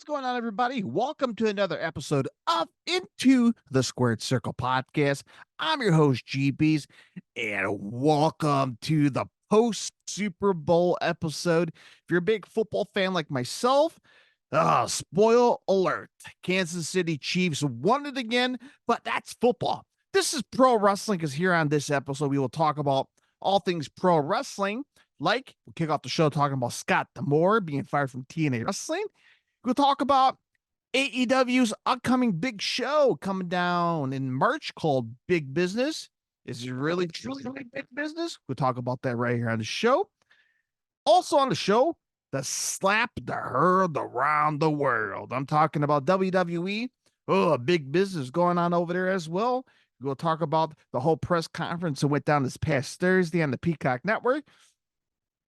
What's going on, everybody? Welcome to another episode of Into the Squared Circle podcast. I'm your host, GBs, and welcome to the post Super Bowl episode. If you're a big football fan like myself, spoil alert. Kansas City Chiefs won it again, but that's football. This is pro wrestling because here on this episode, we will talk about all things pro wrestling. Like, we'll kick off the show talking about Scott D'Amore being fired from TNA Wrestling. We'll talk about AEW's upcoming big show coming down in March called Big Business. Is it really truly big business? We'll talk about that right here on the show. Also on the show, the slap that heard around the world. I'm talking about WWE. Oh, big business going on over there as well. We'll talk about the whole press conference that went down this past Thursday on the Peacock Network.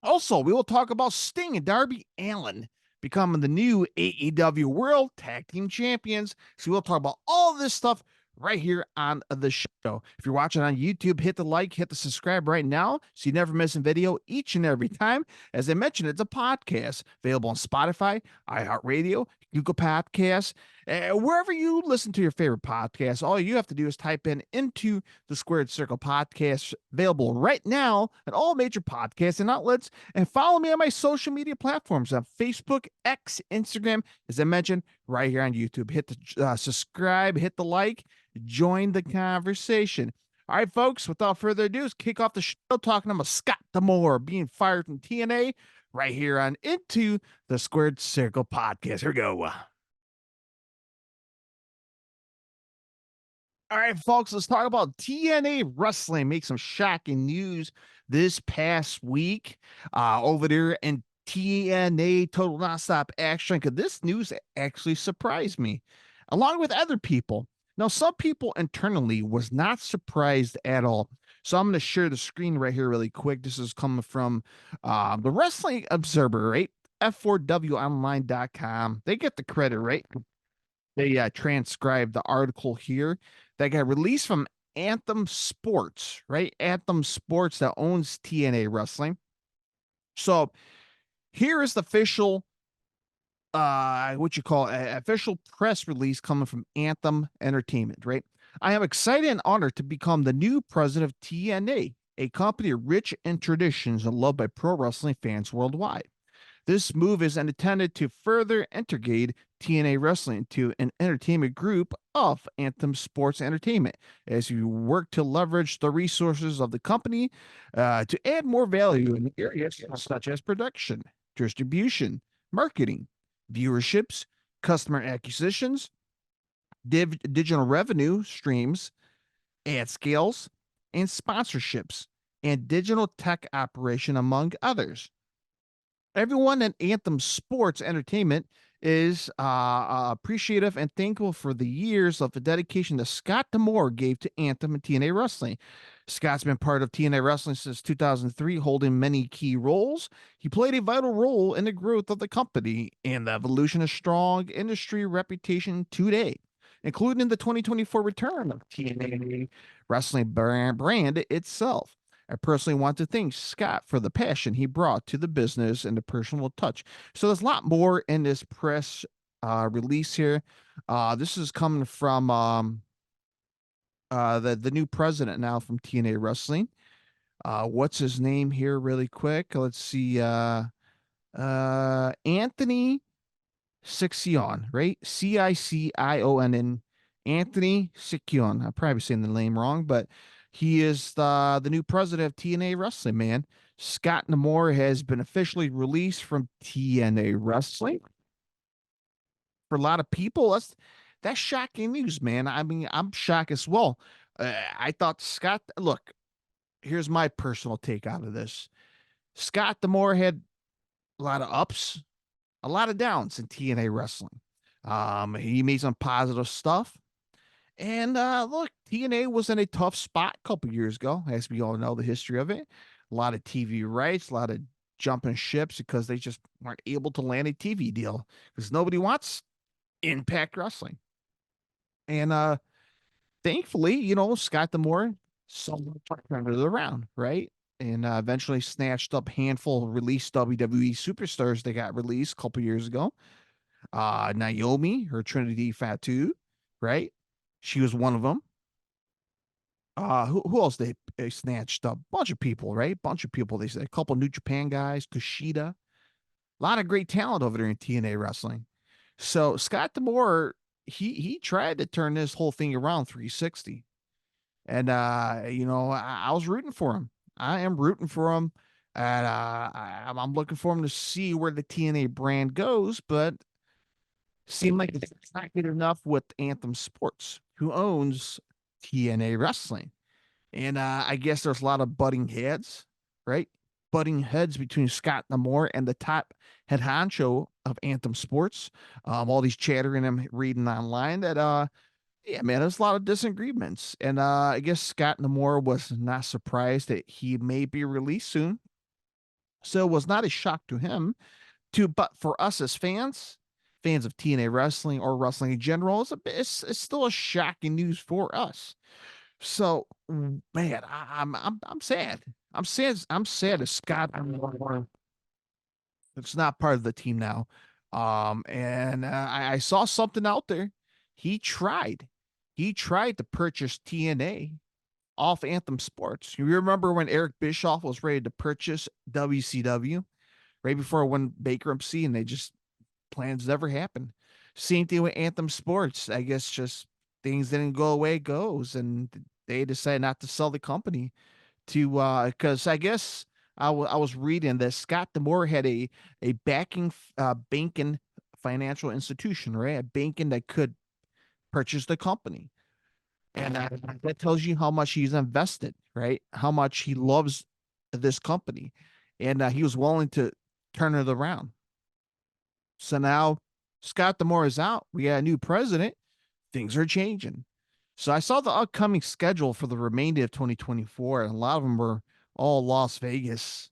Also, we will talk about Sting and Darby Allin becoming the new AEW World Tag Team Champions. So we'll talk about all this stuff right here on the show. If you're watching on YouTube, hit the like, hit the subscribe right now so you never miss a video each and every time. As I mentioned, it's a podcast available on Spotify, iHeartRadio, Google Podcasts, wherever you listen to your favorite podcast. All you have to do is type in Into the Squared Circle podcast, available right now at all major podcasts and outlets, and follow me on my social media platforms on Facebook, X, Instagram, as I mentioned, right here on YouTube. Hit the subscribe, hit the like, join the conversation. All right, folks, without further ado, let's kick off the show talking about Scott D'Amore being fired from TNA right here on Into the Squared Circle podcast. Here we go. All right, folks, let's talk about TNA Wrestling. Make some shocking news this past week over there in TNA Total Nonstop Action, because this news actually surprised me, along with other people. Now, some people internally was not surprised at all. So I'm going to share the screen right here really quick. This is coming from the Wrestling Observer, right? F4WOnline.com. They get the credit, right? They transcribed the article here that got released from Anthem Sports, right? Anthem Sports that owns TNA Wrestling. So here is the official official press release coming from Anthem Entertainment, right? I am excited and honored to become the new president of TNA, a company rich in traditions and loved by pro wrestling fans worldwide. This move is intended to further integrate TNA Wrestling into an entertainment group of Anthem Sports Entertainment as we work to leverage the resources of the company to add more value in areas such as production, distribution, marketing, viewerships, customer acquisitions, digital revenue streams, ad scales, and sponsorships, and digital tech operation, among others. Everyone at Anthem Sports Entertainment is appreciative and thankful for the years of the dedication that Scott D'Amore gave to Anthem and TNA Wrestling. Scott's been part of TNA Wrestling since 2003, holding many key roles. He played a vital role in the growth of the company and the evolution of strong industry reputation today, including the 2024 return of TNA Wrestling brand itself. I personally want to thank Scott for the passion he brought to the business and the personal touch. So there's a lot more in this press release here. This is coming from the new president now from TNA Wrestling. What's his name here, really quick? Let's see. Anthony Siccion, right? Cicion. Anthony Siccion. I'm probably saying the name wrong, but he is the new president of TNA Wrestling, man. Scott D'Amore has been officially released from TNA Wrestling. For a lot of people, that's shocking news, man. I mean, I'm shocked as well. I thought Scott, look, here's my personal take out of this. Scott D'Amore had a lot of ups, a lot of downs in TNA Wrestling. He made some positive stuff. And look, TNA was in a tough spot a couple years ago, as we all know the history of it. A lot of TV rights, a lot of jumping ships because they just weren't able to land a TV deal because nobody wants Impact Wrestling. And thankfully, Scott D'Amore somewhat turned it around, right? And eventually snatched up handful of released WWE superstars that got released a couple years ago. Naomi, her Trinity Fatu, right? She was one of them. Who else they snatched up? Bunch of people, right? Bunch of people. They said a couple New Japan guys, Kushida, a lot of great talent over there in TNA wrestling. So Scott D'Amore, he tried to turn this whole thing around 360. And I was rooting for him. I am rooting for him. And I'm looking for him to see where the TNA brand goes, but seemed like it's not good enough with Anthem Sports, who owns TNA Wrestling. And I guess there's a lot of butting heads, right? Butting heads between Scott D'Amore and the top head honcho of Anthem Sports. All these chattering I'm reading online that yeah, man, there's a lot of disagreements. And I guess Scott D'Amore was not surprised that he may be released soon. So it was not a shock to him. But for us as fans of TNA wrestling or wrestling in general, it's still a shocking news for us. So, man, I'm sad. I'm sad that Scott it's not part of the team now. And I saw something out there. He tried. He tried to purchase TNA off Anthem Sports. You remember when Eric Bischoff was ready to purchase WCW right before it went bankruptcy, and they just plans never happened. Same thing with Anthem Sports. I guess just things didn't go away goes, and they decided not to sell the company to because I guess I was reading that Scott D'Amore had a backing banking financial institution, right? A banking that could purchase the company. And that tells you how much he's invested, right? How much he loves this company. And he was willing to turn it around. So now Scott D'Amore is out. We got a new president. Things are changing. So I saw the upcoming schedule for the remainder of 2024, and a lot of them were all Las Vegas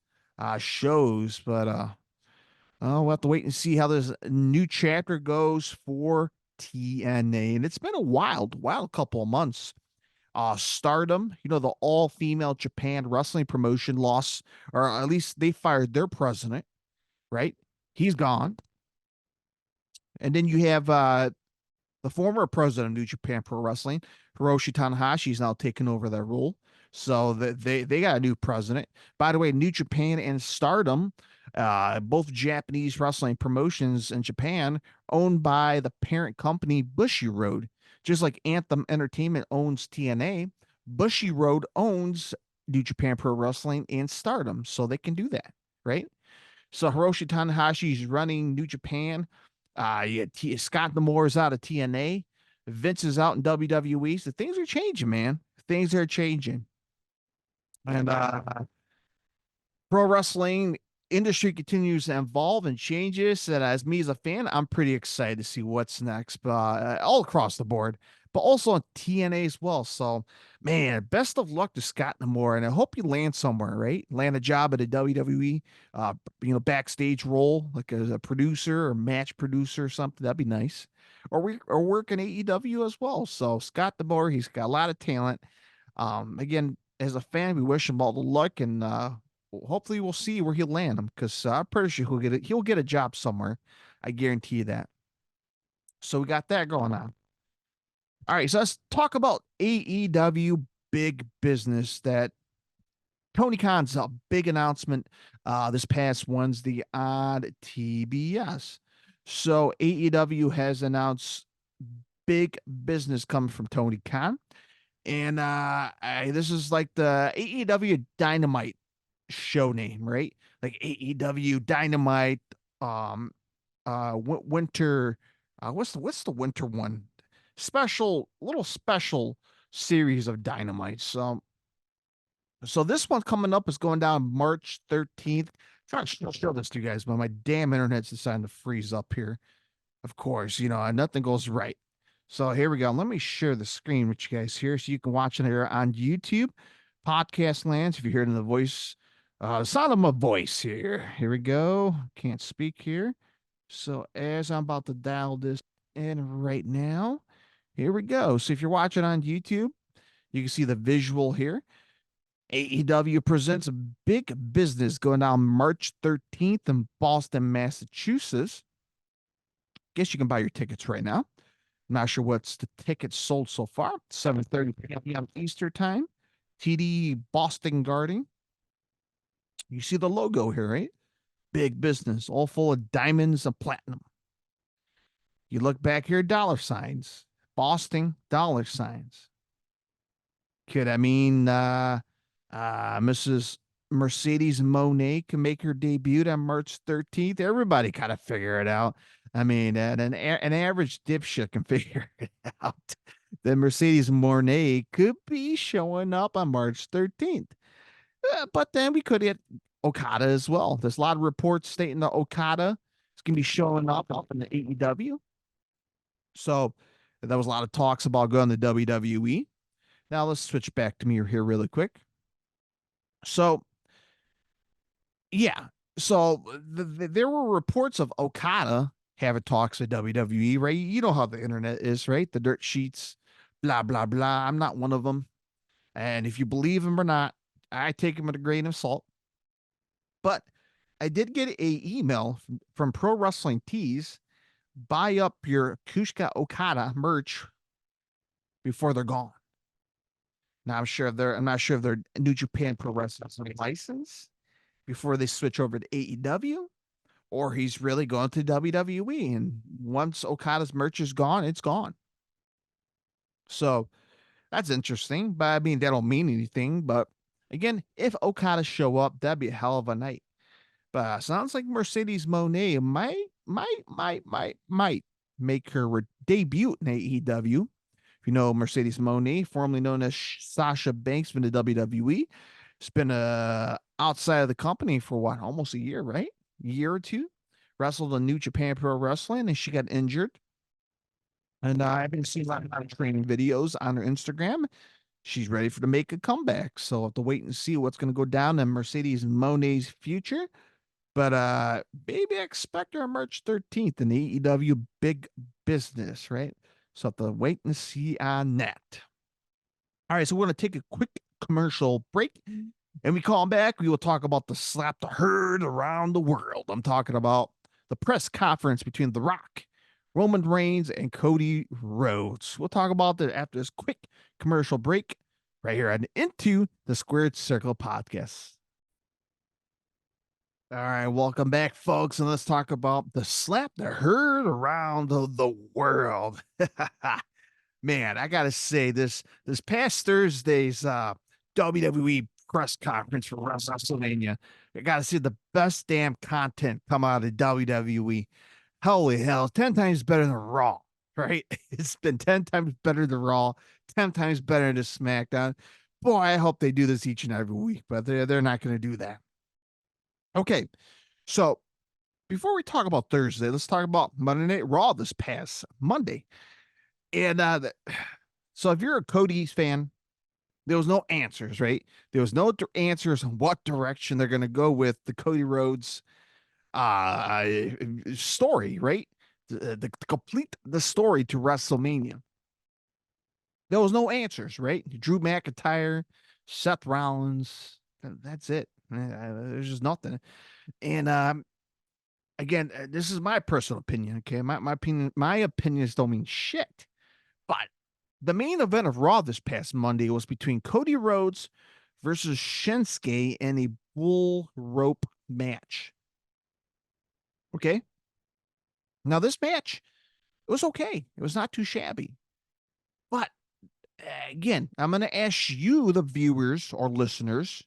shows. But we'll have to wait and see how this new chapter goes for TNA. And it's been a wild couple of months. Stardom, the all-female Japan wrestling promotion lost, or at least they fired their president, right? He's gone. And then you have the former president of New Japan Pro Wrestling, Hiroshi Tanahashi, is now taking over that role. So they got a new president. By the way, New Japan and Stardom, both Japanese wrestling promotions in Japan, owned by the parent company Bushiroad. Just like Anthem Entertainment owns TNA, Bushiroad owns New Japan Pro Wrestling and Stardom, so they can do that, right? So Hiroshi Tanahashi is running New Japan. Scott D'Amore is out of TNA. Vince is out in WWE. So things are changing, man. Things are changing. And pro wrestling industry continues to evolve and changes. And as me as a fan, I'm pretty excited to see what's next, but all across the board, but also on TNA as well. So, man, best of luck to Scott D'Amore, and I hope you land somewhere, right? Land a job at a WWE, backstage role, like as a producer or match producer or something. That'd be nice. Or work in AEW as well. So Scott D'Amore, he's got a lot of talent. Again, as a fan, we wish him all the luck, and hopefully we'll see where he'll land him, because I'm pretty sure he'll get a job somewhere. I guarantee you that. So we got that going on. All right, so let's talk about AEW big business. That Tony Khan's a big announcement this past Wednesday on TBS. So AEW has announced big business coming from Tony Khan. And this is like the AEW Dynamite show name, right? Like AEW Dynamite, winter. What's the winter one? Little special series of Dynamite. So this one coming up is going down March 13th. Trying to show this to you guys, but my damn internet's deciding to freeze up here. Of course, nothing goes right. So here we go. Let me share the screen with you guys here so you can watch it here on YouTube, podcast lands. If you're hearing the voice, the sound of my voice here. Here we go. Can't speak here. So as I'm about to dial this in right now, here we go. So if you're watching on YouTube, you can see the visual here. AEW presents a big business going down March 13th in Boston, Massachusetts. Guess you can buy your tickets right now. I'm not sure what's the tickets sold so far. 7:30 p.m. Eastern time. TD Boston Garden. You see the logo here, right? Big business, all full of diamonds and platinum. You look back here, dollar signs. Boston dollar signs. Could I mean Mrs. Mercedes Monet can make her debut on March 13th? Everybody kind of figure it out. I mean, an average dipshit can figure it out. Then Mercedes Monet could be showing up on March 13th. But then we could get Okada as well. There's a lot of reports stating that Okada is going to be showing up in the AEW. So there was a lot of talks about going to WWE. Now let's switch back to me here really quick. So, yeah. So there were reports of Okada having talks at WWE, right? You know how the internet is, right? The dirt sheets, blah, blah, blah. I'm not one of them. And if you believe him or not, I take him with a grain of salt. But I did get a email from Pro Wrestling Tees. Buy up your Kushka Okada merch before they're gone. Now I'm not sure if they're New Japan Pro Wrestling license before they switch over to AEW, or he's really going to WWE. And once Okada's merch is gone, it's gone. So that's interesting. But I mean, that don't mean anything. But again, if Okada show up, that'd be a hell of a night. But sounds like Mercedes Monet might make her debut in AEW. If you know Mercedes Monet, formerly known as Sasha Banks from the WWE, has been outside of the company for what, almost a year, right? A year or two. Wrestled in New Japan Pro Wrestling, and she got injured. And I've been seeing a lot of training videos on her Instagram. She's ready to make a comeback. So I'll have to wait and see what's going to go down in Mercedes Monet's future. But maybe I expect her on March 13th in the AEW big business, right? So I'll have to wait and see on that. All right, so we're going to take a quick commercial break. And we call back, we will talk about the slap the herd around the world. I'm talking about the press conference between The Rock, Roman Reigns, and Cody Rhodes. We'll talk about that after this quick commercial break right here on Into the Squared Circle podcast. All right, welcome back, folks, and let's talk about the slap the herd around the world. Man, I gotta say this past Thursday's WWE press conference for WrestleMania, I gotta say the best damn content come out of WWE. Holy hell, 10 times better than Raw, right? It's been 10 times better than Raw, 10 times better than SmackDown. Boy, I hope they do this each and every week, but they're not gonna do that. Okay, so before we talk about Thursday, let's talk about Monday Night Raw this past Monday. And so if you're a Cody's fan, there was no answers, right? There was no answers on what direction they're going to go with the Cody Rhodes story, right? The complete the story to WrestleMania. There was no answers, right? Drew McIntyre, Seth Rollins, that's it. There's just nothing. And again, this is my personal opinion. Okay, my opinions don't mean shit. But the main event of Raw this past Monday was between Cody Rhodes versus Shinsuke in a bull rope match. Okay. Now this match, it was okay. It was not too shabby. But again, I'm going to ask you, the viewers or listeners,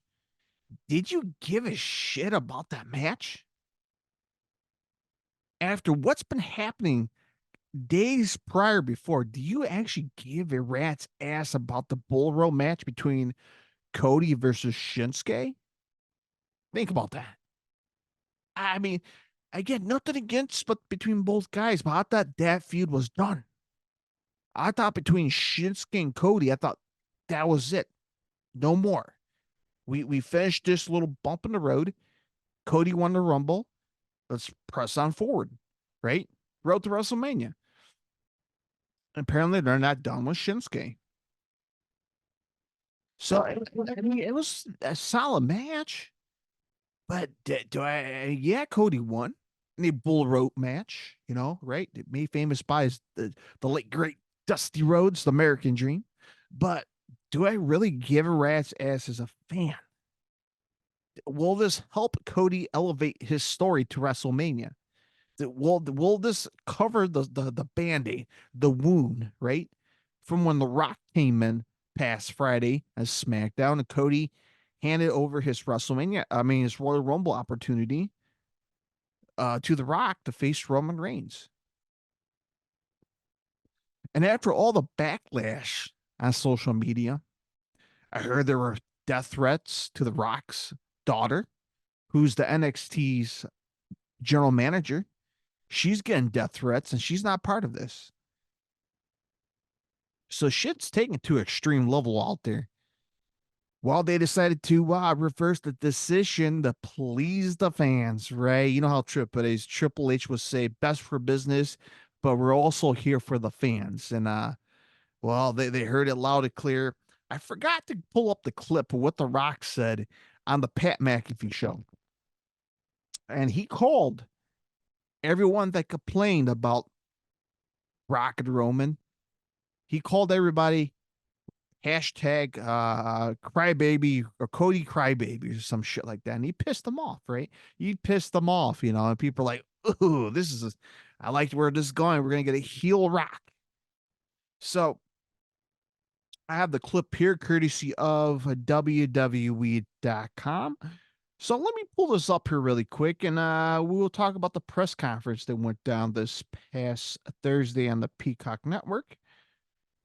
did you give a shit about that match? After what's been happening days prior before, do you actually give a rat's ass about the bull rope match between Cody versus Shinsuke? Think about that. I mean, again, nothing against but between both guys, but I thought that feud was done. I thought between Shinsuke and Cody, I thought that was it. No more. We finished this little bump in the road. Cody won the Rumble. Let's press on forward, right? Road to WrestleMania. Apparently, they're not done with Shinsuke. So I mean, it was a solid match. But do I? Yeah, Cody won. the bull rope match, right? Made famous by the late great Dusty Rhodes, the American Dream. But do I really give a rat's ass as a fan? Will this help Cody elevate his story to WrestleMania? Will this cover the band-aid, the wound, right? From when The Rock came in past Friday as SmackDown and Cody handed over his his Royal Rumble opportunity to The Rock to face Roman Reigns. And after all the backlash on social media, I heard there were death threats to The Rock's daughter, who's the NXT's general manager. She's getting death threats and she's not part of this. So shit's taken to extreme level out there. Well, they decided to reverse the decision to please the fans, right? You know how Triple H would say, best for business, but we're also here for the fans. And they heard it loud and clear. I forgot to pull up the clip of what The Rock said on the Pat McAfee show. And he called everyone that complained about Rock and Roman. He called everybody hashtag crybaby or Cody crybaby or some shit like that. And he pissed them off, right? He pissed them off, and people are like, ooh, I liked where this is going. We're going to get a heel Rock. So I have the clip here courtesy of WWE.com. So let me pull this up here really quick and we will talk about the press conference that went down this past Thursday on the Peacock Network.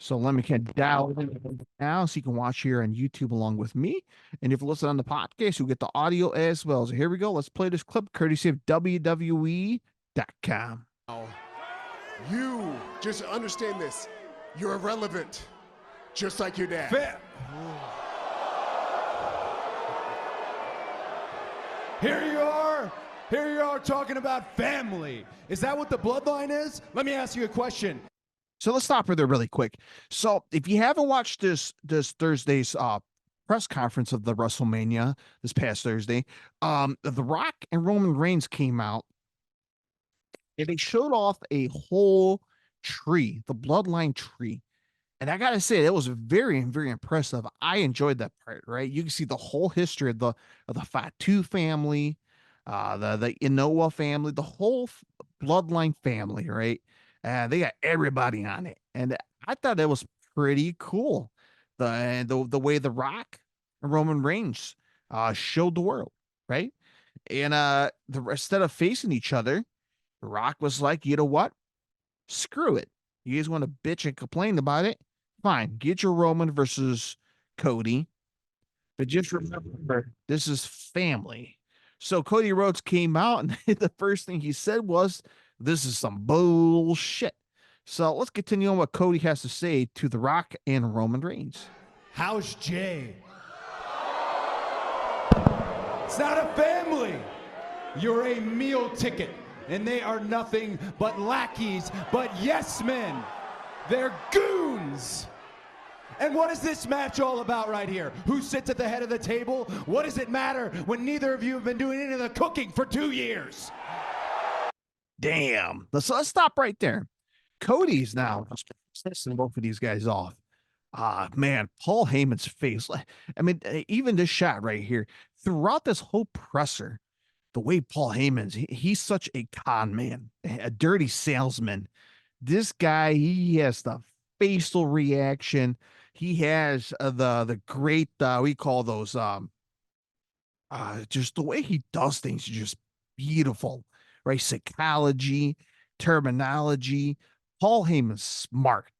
So let me get dial in now so you can watch here on YouTube along with me. And if you listen on the podcast, you'll get the audio as well. So here we go. Let's play this clip courtesy of WWE.com. You just understand this. You're irrelevant, just like your dad. Here you are talking about family. Is that what the bloodline is? Let me ask you a question. So let's stop there really quick. So if you haven't watched this Thursday's press conference of the WrestleMania this past Thursday, The Rock and Roman Reigns came out and they showed off a whole tree, the bloodline tree. And I gotta say, it was very, very impressive. I enjoyed that part, right? You can see the whole history of the Fatu family, the Inoue family, the whole bloodline family, right? They got everybody on it, and I thought that was pretty cool. The way The Rock and Roman Reigns showed the world, right? And instead of facing each other, The Rock was like, you know what? Screw it. You guys want to bitch and complain about it? Fine. Get your Roman versus Cody. But just remember, this is family. So Cody Rhodes came out, and the first thing he said was, this is some bullshit. So let's continue on what Cody has to say to The Rock and Roman Reigns. How's Jay? It's not a family. You're a meal ticket, and they are nothing but lackeys, but yes men. They're goons. And what is this match all about right here? Who sits at the head of the table? What does it matter when neither of you have been doing any of the cooking for 2 years? Damn. Let's stop right there. Cody's now pissing both of these guys off. Man, Paul Heyman's face. I mean, even this shot right here, throughout this whole presser, the way Paul he's such a con man, a dirty salesman. This guy, he has the facial reaction. He has the great, we call those, just the way he does things is just beautiful, right? Psychology, terminology. Paul Heyman's smart.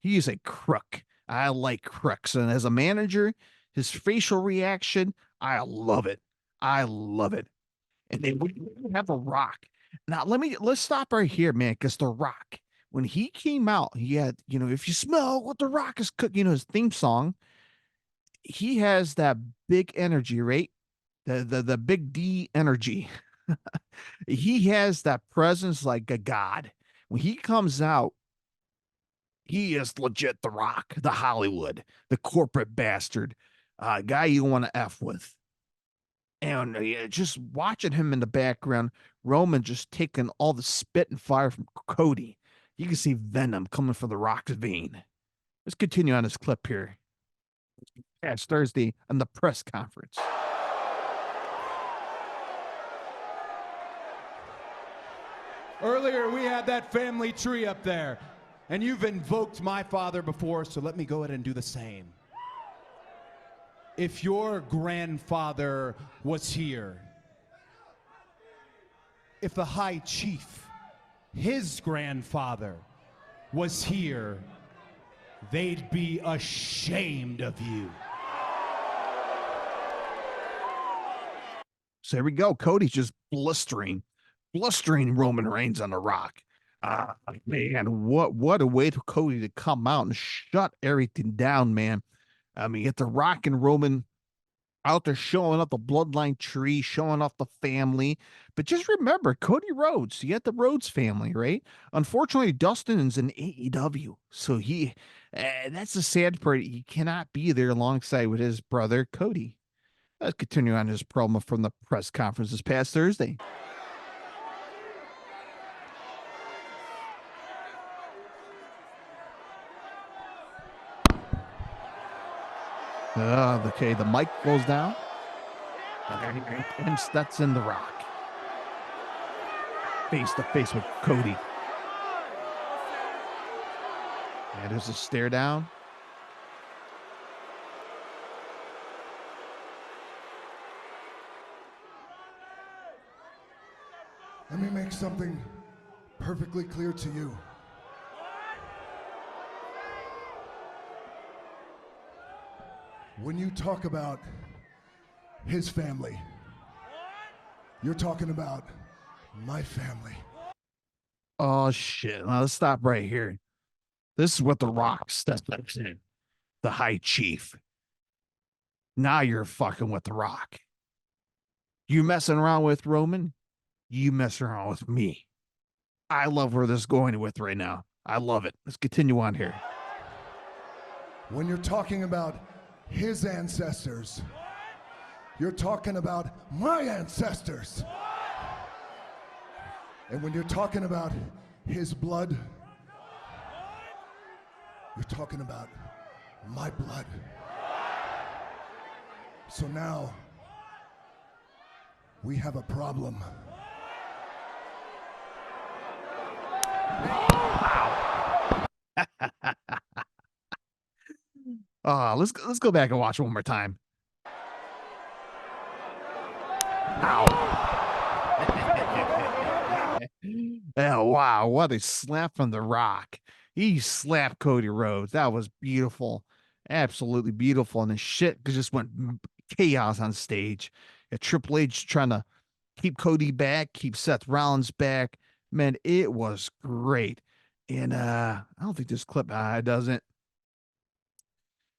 He is a crook. I like crooks. And as a manager, his facial reaction, I love it. I love it. And then we have The Rock. Now, let's stop right here, man, because The Rock, when he came out, he had, if you smell what The Rock is cooking, his theme song, he has that big energy, right? The big D energy. He has that presence like a god. When he comes out, he is legit The Rock, the Hollywood, the corporate bastard, guy you want to F with. And just watching him in the background, Roman just taking all the spit and fire from Cody. You can see venom coming from the Rock's vein. Let's continue on this clip here. It's Thursday on the press conference. Earlier, we had that family tree up there, and you've invoked my father before, so let me go ahead and do the same. If your grandfather was here, if the High Chief, his grandfather, was here, they'd be ashamed of you. So here we go. Cody's just blistering Roman Reigns on the Rock. Man, what a way for Cody to come out and shut everything down, man. I mean, get the Rock and Roman out there showing off the bloodline tree, showing off the family. But just remember, Cody Rhodes, you got the Rhodes family, right? Unfortunately, Dustin's in AEW. So that's the sad part. He cannot be there alongside with his brother, Cody. Let's continue on his promo from the press conference this past Thursday. Okay, the mic goes down. And that's in the Rock. Face to face with Cody. And there's a stare down. Let me make something perfectly clear to you. When you talk about his family, you're talking about my family. Oh, shit. Now, let's stop right here. This is what the Rock steps in. The High Chief. Now you're fucking with the Rock. You messing around with Roman? You mess around with me. I love where this is going with right now. I love it. Let's continue on here. When you're talking about his ancestors, you're talking about my ancestors. And when you're talking about his blood, you're talking about my blood. So now we have a problem. Let's go back and watch one more time. Ow. Oh, wow, what a slap from the Rock. He slapped Cody Rhodes. That was beautiful. Absolutely beautiful. And the shit just went chaos on stage. Triple H trying to keep Cody back, keep Seth Rollins back. Man, it was great. And I don't think this clip doesn't.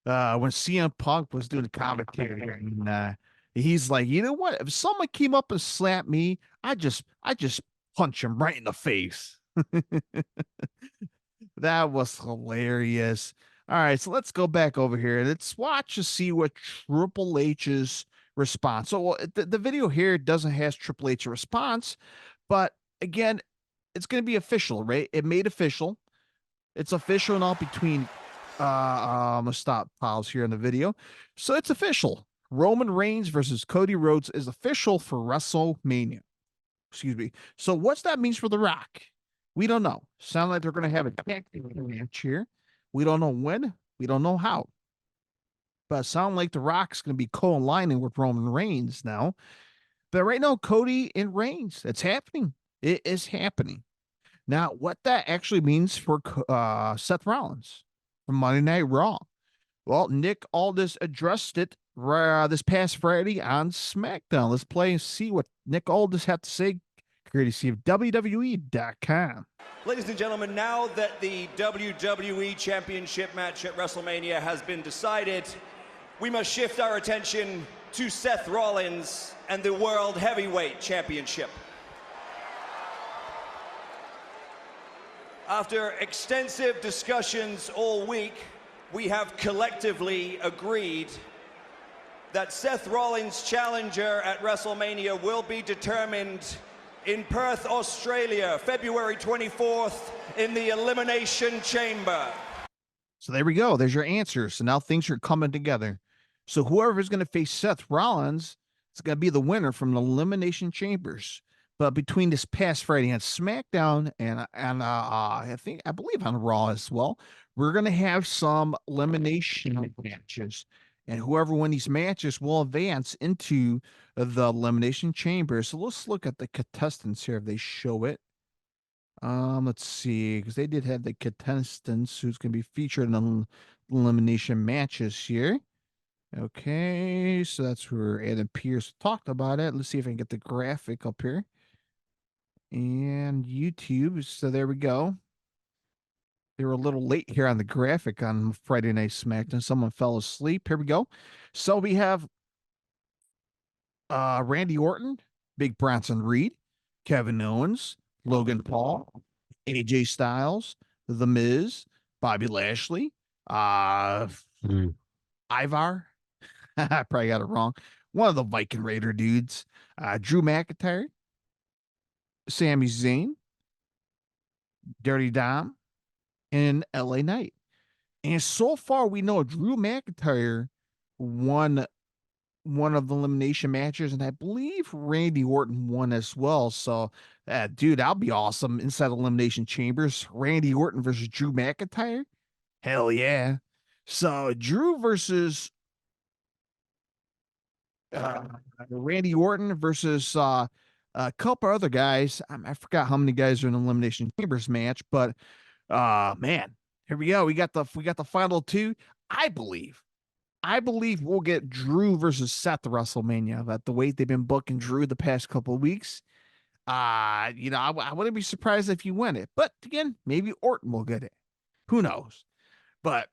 When CM Punk was doing the commentary, and he's like, you know what? If someone came up and slapped me, I just punch him right in the face. That was hilarious. All right, so let's go back over here. Let's watch to see what Triple H's response. So the video here doesn't have Triple H's response, but again, it's going to be official, right? It made official. It's official now between I'm gonna stop pause here in the video. So it's official. Roman Reigns versus Cody Rhodes is official for WrestleMania. Excuse me. So what's that means for The Rock? We don't know. Sound like they're gonna have a tag team match here. We don't know when. We don't know how. But sound like The Rock's gonna be co-aligning with Roman Reigns now. But right now, Cody and Reigns, it's happening. It is happening. Now, what that actually means for Seth Rollins from Monday Night Raw. Well, Nick Aldis addressed it this past Friday on SmackDown. Let's play and see what Nick Aldis had to say, courtesy of WWE.com. Ladies and gentlemen, now that the WWE Championship match at WrestleMania has been decided, we must shift our attention to Seth Rollins and the World Heavyweight Championship. After extensive discussions all week, we have collectively agreed that Seth Rollins' challenger at WrestleMania will be determined in Perth, Australia, February 24th in the Elimination Chamber. So there we go. There's your answers. So now things are coming together. So whoever's going to face Seth Rollins is going to be the winner from the Elimination Chambers. But between this past Friday on SmackDown and I believe on Raw as well, we're going to have some elimination matches. And whoever wins these matches will advance into the Elimination Chamber. So let's look at the contestants here if they show it. Let's see, because they did have the contestants who's going to be featured in the elimination matches here. Okay, so that's where Adam Pearce talked about it. Let's see if I can get the graphic up here. And YouTube, so there we go. They were a little late here on the graphic on Friday Night SmackDown. Someone fell asleep. Here we go. So we have Randy Orton, Big Bronson Reed, Kevin Owens, Logan Paul, AJ Styles, The Miz, Bobby Lashley, Ivar. I probably got it wrong. One of the Viking Raider dudes, Drew McIntyre, Sami Zayn, Dirty Dom, and LA Knight. And so far, we know Drew McIntyre won one of the elimination matches, and I believe Randy Orton won as well. So, dude, that'll be awesome inside Elimination Chambers. Randy Orton versus Drew McIntyre. Hell yeah. So, Drew versus Randy Orton versus a couple other guys. I forgot how many guys are in the Elimination Chambers match, but man, here we go. We got the final two. I believe we'll get Drew versus Seth at WrestleMania. That the way they've been booking Drew the past couple of weeks. I wouldn't be surprised if you win it. But again, maybe Orton will get it. Who knows? But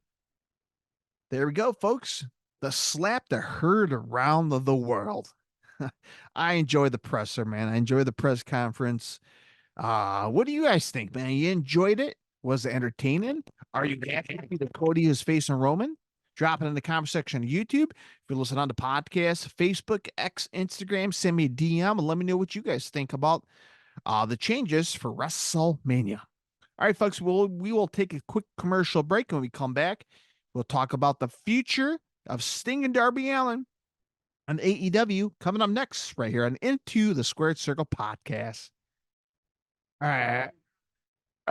there we go, folks. The slap that heard around the world. I enjoy the presser, man. I enjoy the press conference. What do you guys think, man? You enjoyed it? Was it entertaining? Are you happy that Cody is facing Roman? Drop it in the comment section on YouTube. If you're listening on the podcast, Facebook, X, Instagram, send me a DM and let me know what you guys think about the changes for WrestleMania. All right, folks, we will take a quick commercial break. When we come back, we'll talk about the future of Sting and Darby Allin on AEW coming up next right here on Into the Squared Circle podcast. All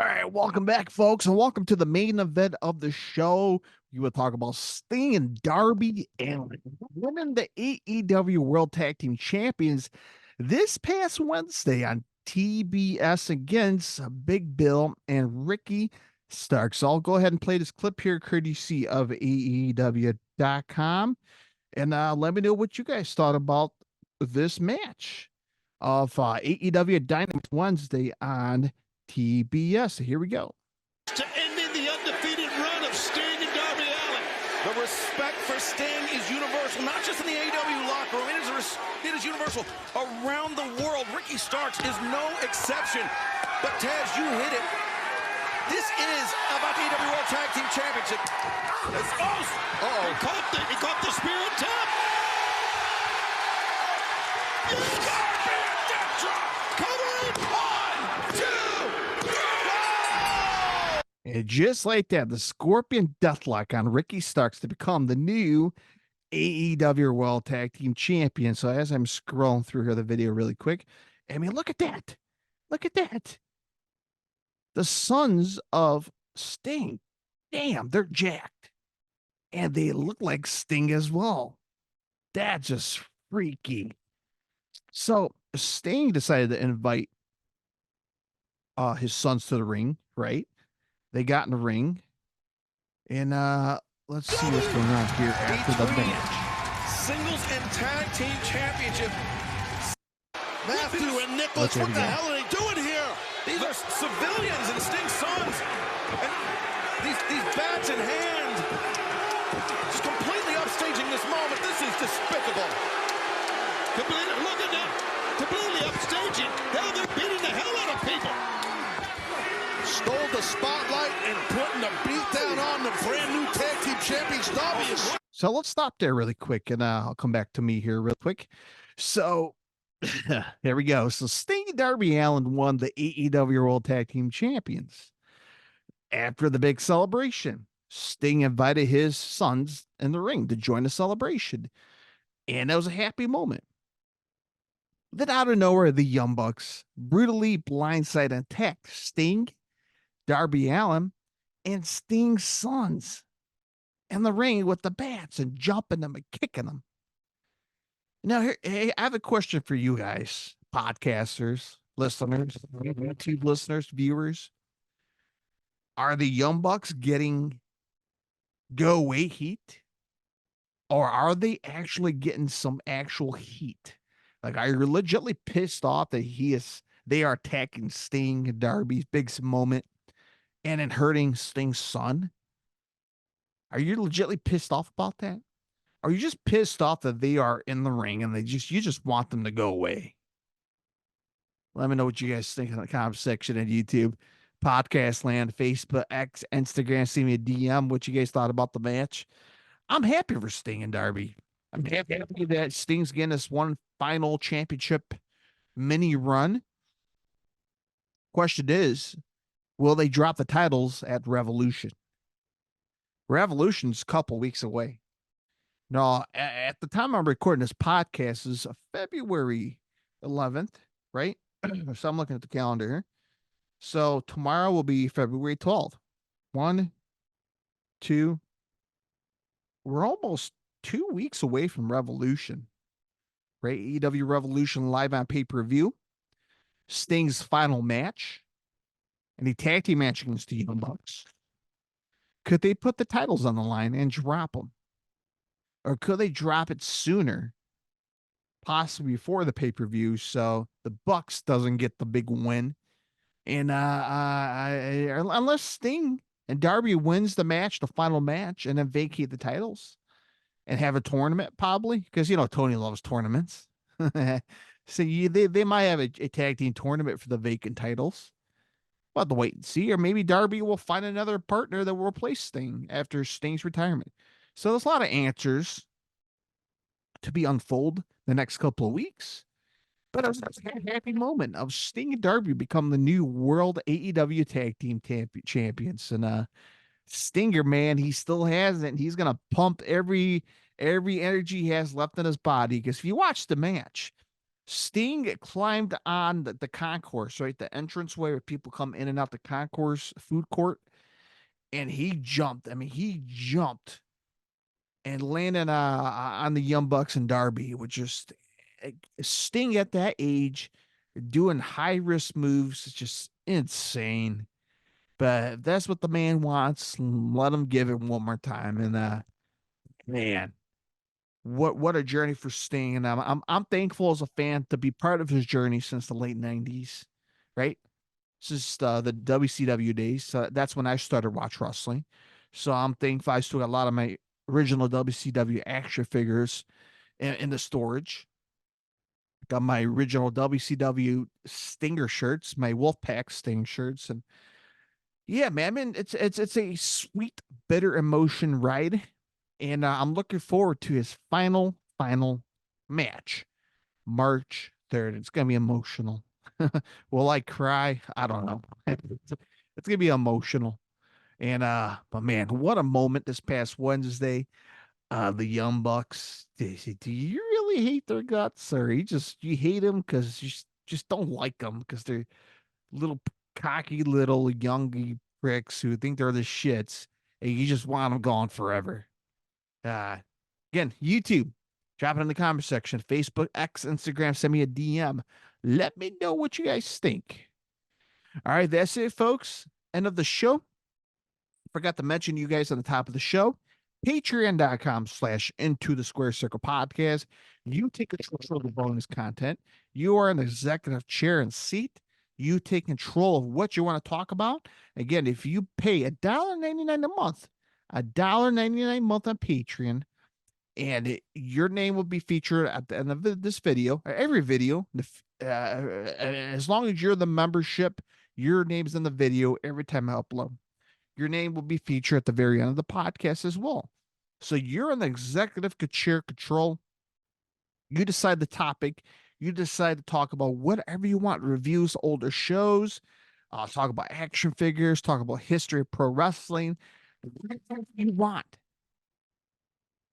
right, welcome back, folks, and welcome to the main event of the show. We will talk about Sting and Darby Allin winning the AEW World Tag Team Champions this past Wednesday on TBS against Big Bill and Ricky Starks. So I'll go ahead and play this clip here, courtesy of AEW.com, and let me know what you guys thought about this match of AEW Dynamite Wednesday on TBS. Here we go. To ending the undefeated run of Sting and Darby Allin. The respect for Sting is universal, not just in the AEW locker room. It is universal around the world. Ricky Starks is no exception. But Taz, you hit it. This is about the AEW World Tag Team Championship. He caught the spear on top. Scorpion death drop. Covering. 1, 2, 3. And just like that, the Scorpion Deathlock on Ricky Starks to become the new AEW World Tag Team Champion. So as I'm scrolling through here the video really quick, I mean, look at that. Look at that. The sons of Sting. Damn, they're jacked. And they look like Sting as well. That's just freaky. So Sting decided to invite his sons to the ring, right? They got in the ring. And let's see what's going on here after the match. Singles and tag team championship. Matthew and Nicholas, what the hell are they doing here? These are civilians and Sting's sons. And these bats in hand. Just completely upstaging this moment. This is despicable. Look at that. Completely upstaging. Hell, they're beating the hell out of people. Stole the spotlight and putting the beat down on the brand new tag team champions. So let's stop there really quick, and I'll come back to me here real quick. So there we go. So Sting and Darby Allin won the AEW World Tag Team Champions. After the big celebration, Sting invited his sons in the ring to join the celebration, and that was a happy moment. Then out of nowhere, the Young Bucks brutally blindside and attacked Sting, Darby Allin, and Sting's sons in the ring with the bats and jumping them and kicking them. Now, here, hey, I have a question for you guys, podcasters, listeners, YouTube listeners, viewers. Are the Young Bucks getting go away heat? Or are they actually getting some actual heat? Like, are you legitimately pissed off that they are attacking Sting, Darby's big moment, and then hurting Sting's son? Are you legitimately pissed off about that? Are you just pissed off that they are in the ring and you just want them to go away? Let me know what you guys think in the comment section at YouTube, Podcast Land, Facebook, X, Instagram. Send me a DM what you guys thought about the match. I'm happy for Sting and Darby. I'm happy that Sting's getting this one final championship mini run. Question is, will they drop the titles at Revolution? Revolution's a couple weeks away. No, at the time I'm recording this podcast is February 11th, right? So I'm looking at the calendar here. So tomorrow will be February 12th. 1, 2. We're almost 2 weeks away from Revolution, right? AEW Revolution live on pay-per-view. Sting's final match. And the tag team match against the Young Bucks. Could they put the titles on the line and drop them? Or could they drop it sooner, possibly before the pay-per-view, so the Bucks doesn't get the big win? And unless Sting and Darby wins the match, the final match, and then vacate the titles and have a tournament, probably, because Tony loves tournaments. So they might have a tag team tournament for the vacant titles. We'll have to wait and see, or maybe Darby will find another partner that will replace Sting after Sting's retirement. So there's a lot of answers to be unfold the next couple of weeks. But it was a happy moment of Sting and Darby become the new World AEW Tag Team Champions. And Stinger, man, he still has it. And he's gonna pump every energy he has left in his body. Because if you watch the match, Sting climbed on the concourse, right? The entranceway where people come in and out the concourse food court. And he jumped. I mean, he jumped and landed on the Young Bucks and Darby, which just Sting at that age doing high risk moves is just insane. But if that's what the man wants, let him give it one more time. And man, what a journey for Sting. And I'm thankful as a fan to be part of his journey since the late 90s, right? This is the WCW days. So that's when I started watch wrestling. So I'm thankful I still got a lot of my original WCW action figures in the storage. Got my original WCW Stinger shirts, my Wolfpack Sting shirts, and yeah, man, I mean, it's a sweet, bitter emotion ride, and I'm looking forward to his final match, March 3rd. It's gonna be emotional. Will I cry? I don't know. It's gonna be emotional, and but man, what a moment this past Wednesday. The Young Bucks. Do you really hate their guts, or you hate them because you just don't like them because they're little cocky little youngy pricks who think they're the shits, and you just want them gone forever. Again, YouTube, drop it in the comment section. Facebook, X, Instagram, send me a DM. Let me know what you guys think. All right, that's it, folks. End of the show. Forgot to mention you guys on the top of the show. Patreon.com/Into the Square Circle Podcast. You take control of the bonus content. You are an executive chair and seat. You take control of what you want to talk about. Again, if you pay $1.99 a month, $1.99 a month on Patreon, and your name will be featured at the end of this video, or every video, as long as you're the membership, your name's in the video every time I upload. Your name will be featured at the very end of the podcast as well. So you're in the executive chair control. You decide the topic. You decide to talk about whatever you want, reviews, older shows, talk about action figures, talk about history of pro wrestling, whatever you want.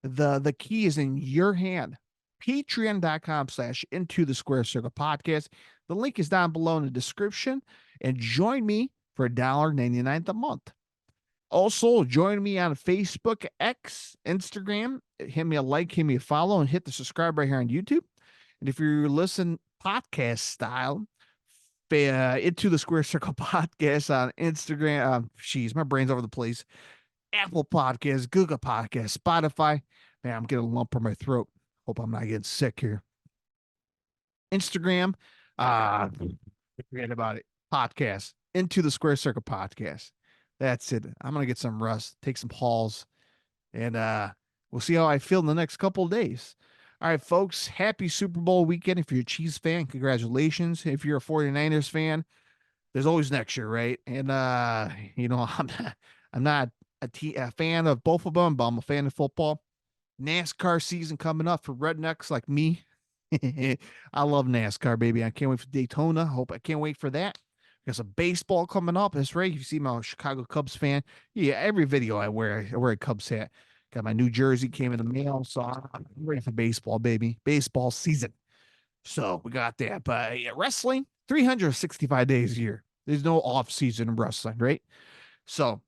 The key is in your hand. Patreon.com/Into the Square Circle podcast. The link is down below in the description. And join me for $1.99 a month. Also, join me on Facebook, X, Instagram. Hit me a like, hit me a follow, and hit the subscribe right here on YouTube. And if you listen podcast style, Into the Square Circle podcast on Instagram. My brain's over the place. Apple Podcasts, Google Podcasts, Spotify. Man, I'm getting a lump in my throat. Hope I'm not getting sick here. Instagram, forget about it. Podcast, Into the Square Circle podcast. That's it. I'm gonna get some rest, take some hauls, and we'll see how I feel in the next couple of days. All right, folks. Happy Super Bowl weekend. If you're a Chiefs fan, congratulations. If you're a 49ers fan, there's always next year, right? And I'm not a fan of both of them, but I'm a fan of football. NASCAR season coming up for rednecks like me. I love NASCAR, baby. I can't wait for Daytona. I can't wait for that. There's some baseball coming up. That's right. You see, I'm a Chicago Cubs fan. Yeah, every video I wear a Cubs hat. Got my new jersey, came in the mail. So I'm ready for baseball, baby. Baseball season. So we got that. But yeah, wrestling, 365 days a year. There's no off season in wrestling, right? So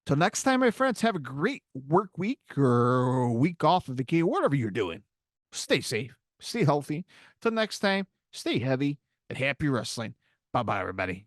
till next time, my friends, have a great work week or week off of vacation, whatever you're doing. Stay safe, stay healthy. Till next time, stay heavy and happy wrestling. Bye-bye, everybody.